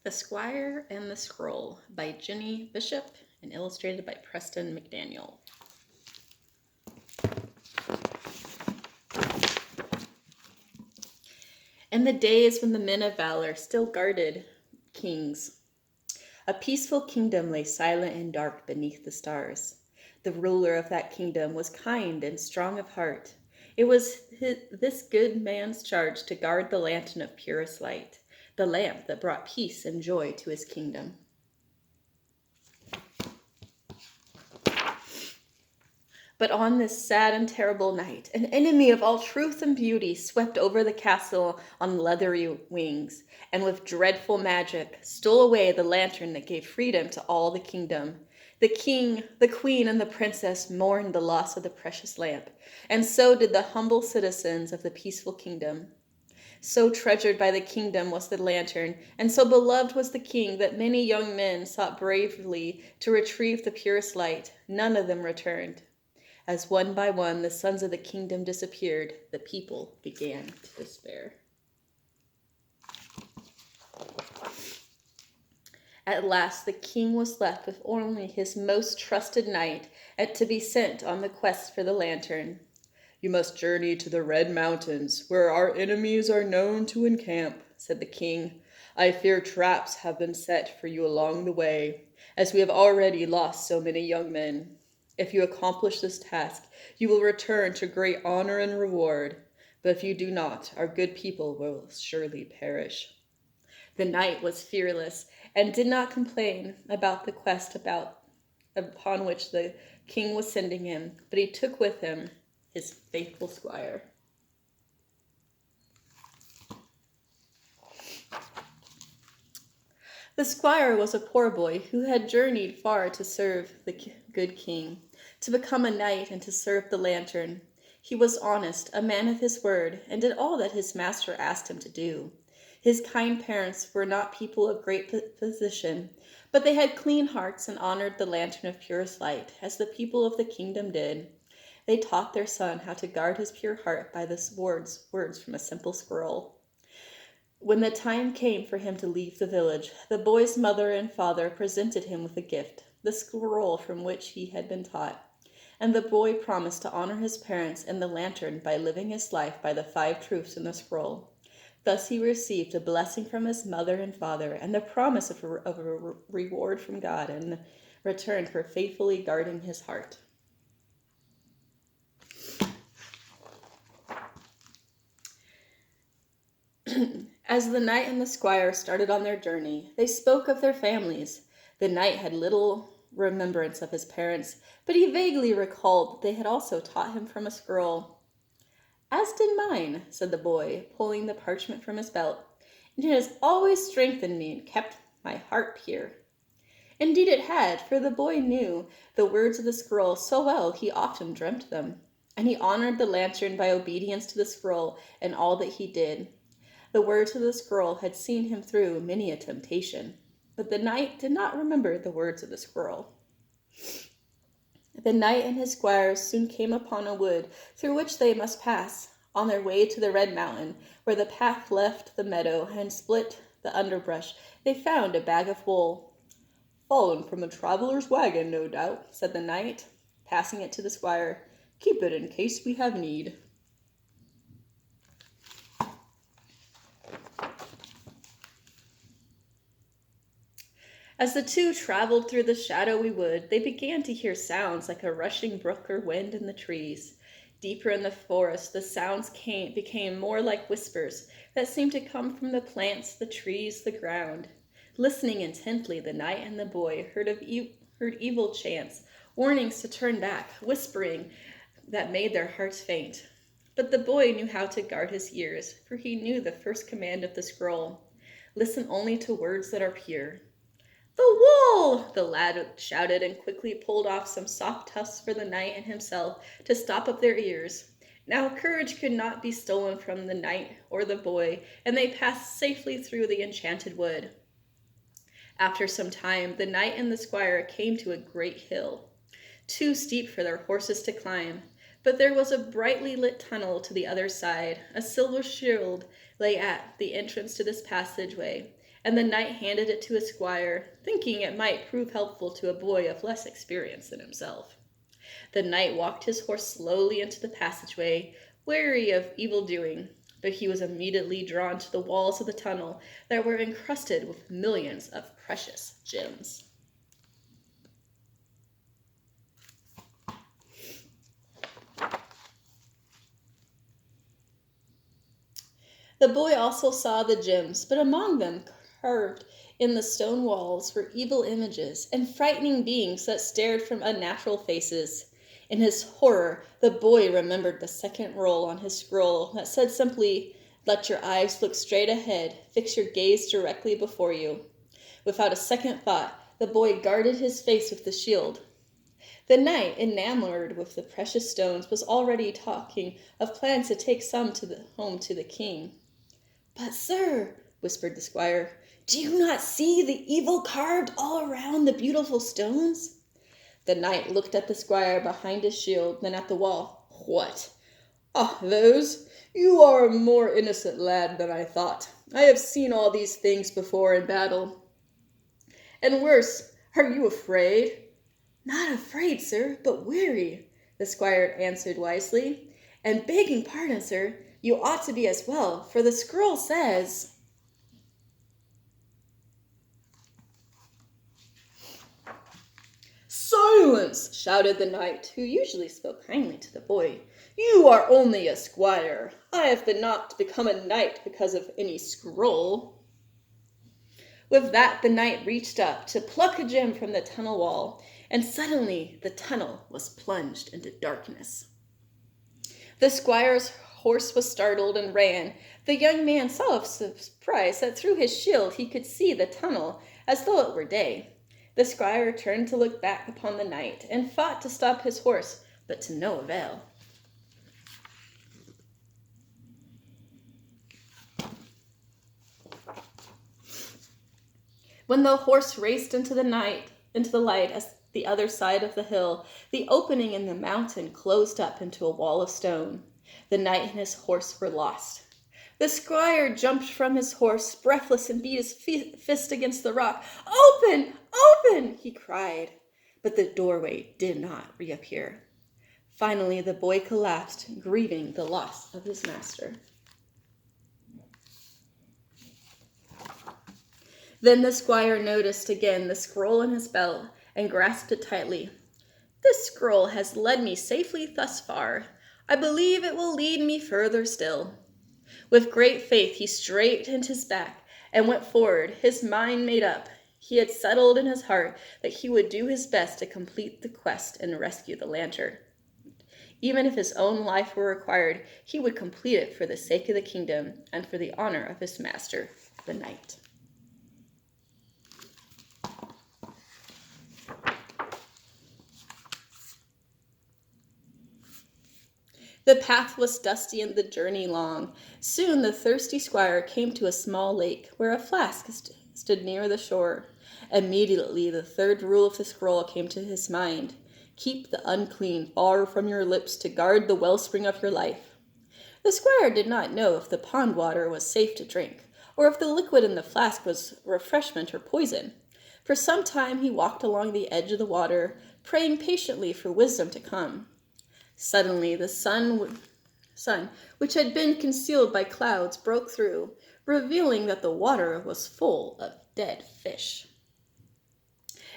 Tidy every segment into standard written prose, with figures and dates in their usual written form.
The Squire and the Scroll by Jennie Bishop and illustrated by Preston McDaniels. In the days when the men of valor still guarded kings, a peaceful kingdom lay silent and dark beneath the stars. The ruler of that kingdom was kind and strong of heart. It was this good man's charge to guard the lantern of purest light, the lamp that brought peace and joy to his kingdom. But on this sad and terrible night, an enemy of all truth and beauty swept over the castle on leathery wings, and with dreadful magic stole away the lantern that gave freedom to all the kingdom. The king, the queen, and the princess mourned the loss of the precious lamp, and so did the humble citizens of the peaceful kingdom. So treasured by the kingdom was the lantern, and so beloved was the king that many young men sought bravely to retrieve the purest light. None of them returned. As one by one the sons of the kingdom disappeared, the people began to despair. At last the king was left with only his most trusted knight to be sent on the quest for the lantern. "You must journey to the Red Mountains, where our enemies are known to encamp," said the king. "I fear traps have been set for you along the way, as we have already lost so many young men. If you accomplish this task, you will return to great honor and reward. But if you do not, our good people will surely perish." The knight was fearless and did not complain about the quest upon which the king was sending him, but he took with him his faithful squire. The squire was a poor boy who had journeyed far to serve the good king, to become a knight and to serve the lantern. He was honest, a man of his word, and did all that his master asked him to do. His kind parents were not people of great position, but they had clean hearts and honored the lantern of purest light, as the people of the kingdom did. They taught their son how to guard his pure heart by the words from a simple scroll. When the time came for him to leave the village, the boy's mother and father presented him with a gift, the scroll from which he had been taught. And the boy promised to honor his parents and the lantern by living his life by the 5 truths in the scroll. Thus he received a blessing from his mother and father and the promise of a reward from God in return for faithfully guarding his heart. As the knight and the squire started on their journey, they spoke of their families. The knight had little remembrance of his parents, but he vaguely recalled that they had also taught him from a scroll. "As did mine," said the boy, pulling the parchment from his belt, "and it has always strengthened me and kept my heart pure." Indeed it had, for the boy knew the words of the scroll so well he often dreamt them, and he honored the lantern by obedience to the scroll in all that he did. The words of the scroll had seen him through many a temptation, but the knight did not remember the words of the scroll. The knight and his squires soon came upon a wood through which they must pass. On their way to the Red Mountain, where the path left the meadow and split the underbrush, they found a bag of wool. "Fallen from a traveler's wagon, no doubt," said the knight, passing it to the squire. "Keep it in case we have need." As the two traveled through the shadowy wood, they began to hear sounds like a rushing brook or wind in the trees. Deeper in the forest, the sounds became more like whispers that seemed to come from the plants, the trees, the ground. Listening intently, the knight and the boy heard evil chants, warnings to turn back, whispering that made their hearts faint. But the boy knew how to guard his ears, for he knew the first command of the scroll: "Listen only to words that are pure." "The wool!" the lad shouted, and quickly pulled off some soft tufts for the knight and himself to stop up their ears. Now courage could not be stolen from the knight or the boy, and they passed safely through the enchanted wood. After some time, the knight and the squire came to a great hill, too steep for their horses to climb. But there was a brightly lit tunnel to the other side. A silver shield lay at the entrance to this passageway, and the knight handed it to his squire, thinking it might prove helpful to a boy of less experience than himself. The knight walked his horse slowly into the passageway, wary of evil doing, but he was immediately drawn to the walls of the tunnel that were encrusted with millions of precious gems. The boy also saw the gems, but among them, carved in the stone walls, were evil images and frightening beings that stared from unnatural faces. In his horror, the boy remembered the second roll on his scroll that said simply, "Let your eyes look straight ahead, fix your gaze directly before you." Without a second thought, the boy guarded his face with the shield. The knight, enamored with the precious stones, was already talking of plans to take some home to the king. "But, sir," whispered the squire, "do you not see the evil carved all around the beautiful stones?" The knight looked at the squire behind his shield, then at the wall. "What? Ah, those? You are a more innocent lad than I thought. I have seen all these things before in battle. And worse, are you afraid?" "Not afraid, sir, but weary," the squire answered wisely. "And begging pardon, sir, you ought to be as well, for the scroll says—" "Silence!" shouted the knight, who usually spoke kindly to the boy. "You are only a squire. I have not become a knight because of any scroll." With that, the knight reached up to pluck a gem from the tunnel wall, and suddenly the tunnel was plunged into darkness. The squire's horse was startled and ran. The young man saw with surprise that through his shield he could see the tunnel as though it were day. The squire turned to look back upon the knight and fought to stop his horse, but to no avail. When the horse raced into the light as the other side of the hill, the opening in the mountain closed up into a wall of stone. The knight and his horse were lost. The squire jumped from his horse, breathless, and beat his fist against the rock. "Open! Open!" he cried. But the doorway did not reappear. Finally, the boy collapsed, grieving the loss of his master. Then the squire noticed again the scroll in his belt and grasped it tightly. "This scroll has led me safely thus far. I believe it will lead me further still." With great faith, he straightened his back and went forward, his mind made up. He had settled in his heart that he would do his best to complete the quest and rescue the lantern. Even if his own life were required, he would complete it for the sake of the kingdom and for the honor of his master, the knight. The path was dusty and the journey long. Soon the thirsty squire came to a small lake where a flask stood near the shore. Immediately the third rule of the scroll came to his mind. "Keep the unclean far from your lips to guard the wellspring of your life." The squire did not know if the pond water was safe to drink, or if the liquid in the flask was refreshment or poison. For some time he walked along the edge of the water, praying patiently for wisdom to come. Suddenly the sun, which had been concealed by clouds, broke through, revealing that the water was full of dead fish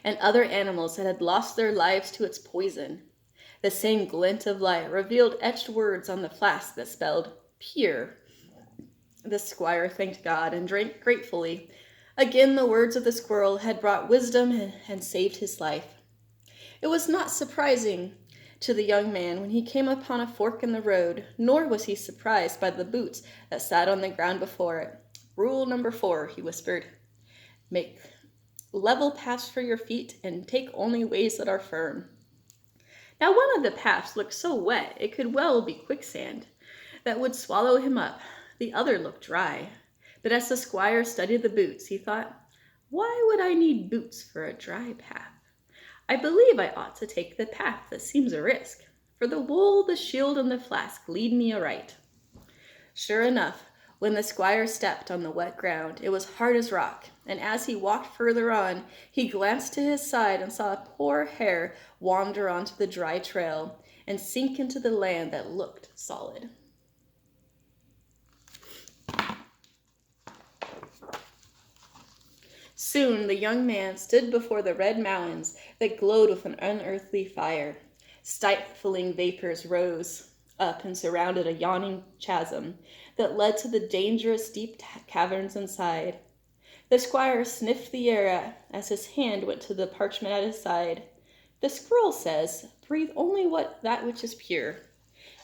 and other animals that had lost their lives to its poison. The same glint of light revealed etched words on the flask that spelled "pure." The squire thanked God and drank gratefully. Again the words of the squirrel had brought wisdom and saved his life. It was not surprising to the young man when he came upon a fork in the road, nor was he surprised by the boots that sat on the ground before it. "Rule number 4, he whispered. "Make level paths for your feet and take only ways that are firm." Now one of the paths looked so wet it could well be quicksand that would swallow him up. The other looked dry. But as the squire studied the boots, he thought, "Why would I need boots for a dry path? I believe I ought to take the path that seems a risk, for the wool, the shield, and the flask lead me aright." Sure enough, When the squire stepped on the wet ground, it was hard as rock, and as he walked further on, he glanced to his side and saw a poor hare wander onto the dry trail and sink into the land that looked solid. Soon the young man stood before the red mountains that glowed with an unearthly fire. Stifling vapors rose up and surrounded a yawning chasm that led to the dangerous deep caverns inside. The squire sniffed the air as his hand went to the parchment at his side. The scroll says, "Breathe only that which is pure."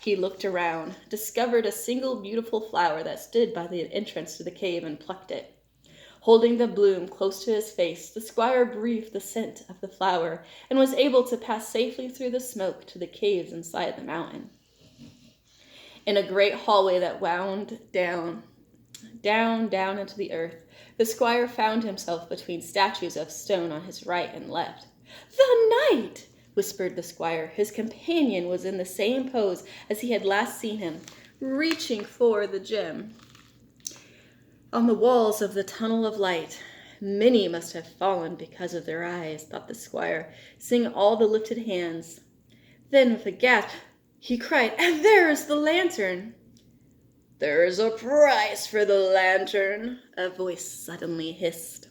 He looked around, discovered a single beautiful flower that stood by the entrance to the cave, and plucked it. Holding the bloom close to his face, the squire breathed the scent of the flower and was able to pass safely through the smoke to the caves inside the mountain. In a great hallway that wound down into the earth, the squire found himself between statues of stone on his right and left. "The knight!" whispered the squire. His companion was in the same pose as he had last seen him, reaching for the gem. On the walls of the tunnel of light, many must have fallen because of their eyes, thought the squire, seeing all the lifted hands. Then with a gasp, he cried, "And there is the lantern!" "There is a price for the lantern," a voice suddenly hissed.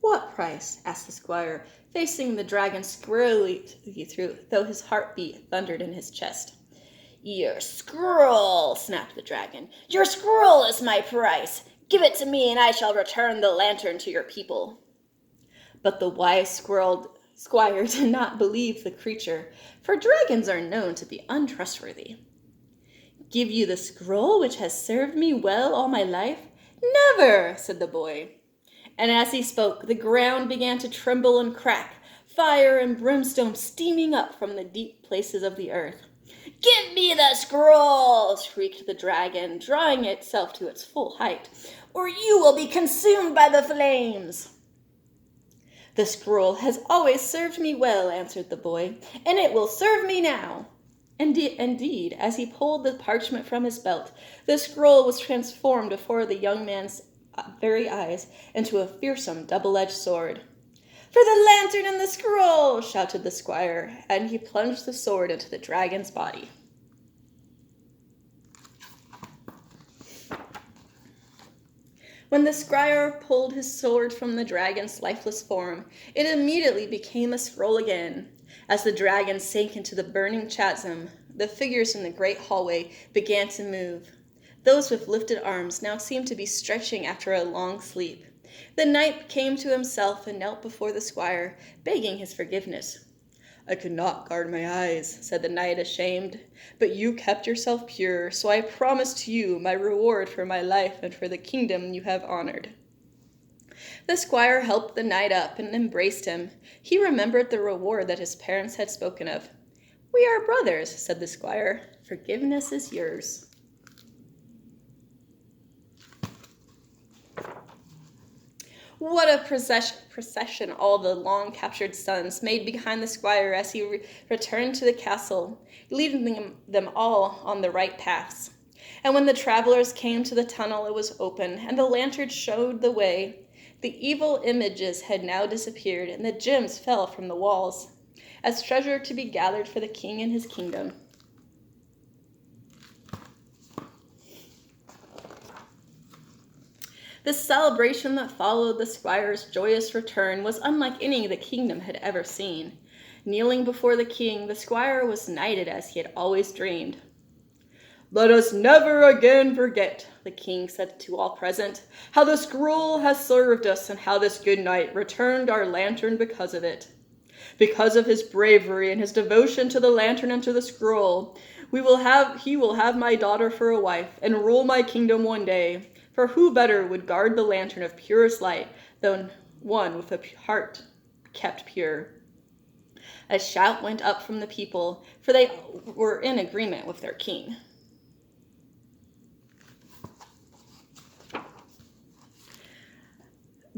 "What price?" asked the squire, facing the dragon squarely through, though his heartbeat thundered in his chest. "Your scroll," snapped the dragon. "Your scroll is my price. Give it to me, and I shall return the lantern to your people." But the wise squire did not believe the creature, for dragons are known to be untrustworthy. "Give you the scroll which has served me well all my life? Never," said the boy. And as he spoke, the ground began to tremble and crack, fire and brimstone steaming up from the deep places of the earth. "Give me the scroll!" shrieked the dragon, drawing itself to its full height, "or you will be consumed by the flames." "The scroll has always served me well," answered the boy, "and it will serve me now." Indeed, as he pulled the parchment from his belt, the scroll was transformed before the young man's very eyes into a fearsome double-edged sword. "For the lantern and the scroll!" shouted the squire, and he plunged the sword into the dragon's body. When the squire pulled his sword from the dragon's lifeless form, it immediately became a scroll again. As the dragon sank into the burning chasm, the figures in the great hallway began to move. Those with lifted arms now seemed to be stretching after a long sleep. The knight came to himself and knelt before the squire, begging his forgiveness. "I could not guard my eyes," said the knight, ashamed, "but you kept yourself pure, so I promise to you my reward for my life and for the kingdom you have honored." The squire helped the knight up and embraced him. He remembered the reward that his parents had spoken of. "We are brothers," said the squire. "Forgiveness is yours." What a procession all the long-captured sons made behind the squire as he returned to the castle, leading them all on the right paths. And when the travelers came to the tunnel, it was open, and the lantern showed the way. The evil images had now disappeared, and the gems fell from the walls, as treasure to be gathered for the king and his kingdom. The celebration that followed the squire's joyous return was unlike any the kingdom had ever seen. Kneeling before the king, the squire was knighted as he had always dreamed. "Let us never again forget," the king said to all present, "how the scroll has served us and how this good knight returned our lantern because of it. Because of his bravery and his devotion to the lantern and to the scroll, he will have my daughter for a wife and rule my kingdom one day. For who better would guard the lantern of purest light than one with a heart kept pure?" A shout went up from the people, for they were in agreement with their king.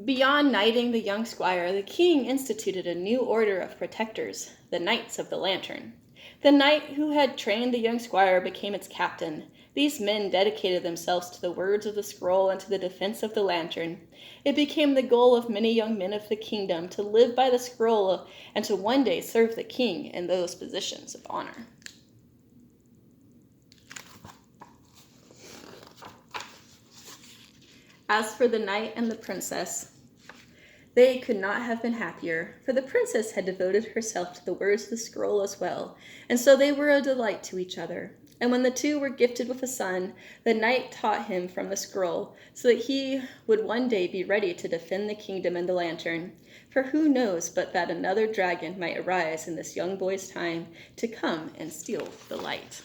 Beyond knighting the young squire, the king instituted a new order of protectors, the Knights of the Lantern. The knight who had trained the young squire became its captain. These men dedicated themselves to the words of the scroll and to the defense of the lantern. It became the goal of many young men of the kingdom to live by the scroll and to one day serve the king in those positions of honor. As for the knight and the princess, they could not have been happier, for the princess had devoted herself to the words of the scroll as well, and so they were a delight to each other. And when the two were gifted with a son, the knight taught him from the scroll, so that he would one day be ready to defend the kingdom and the lantern. For who knows but that another dragon might arise in this young boy's time to come and steal the light.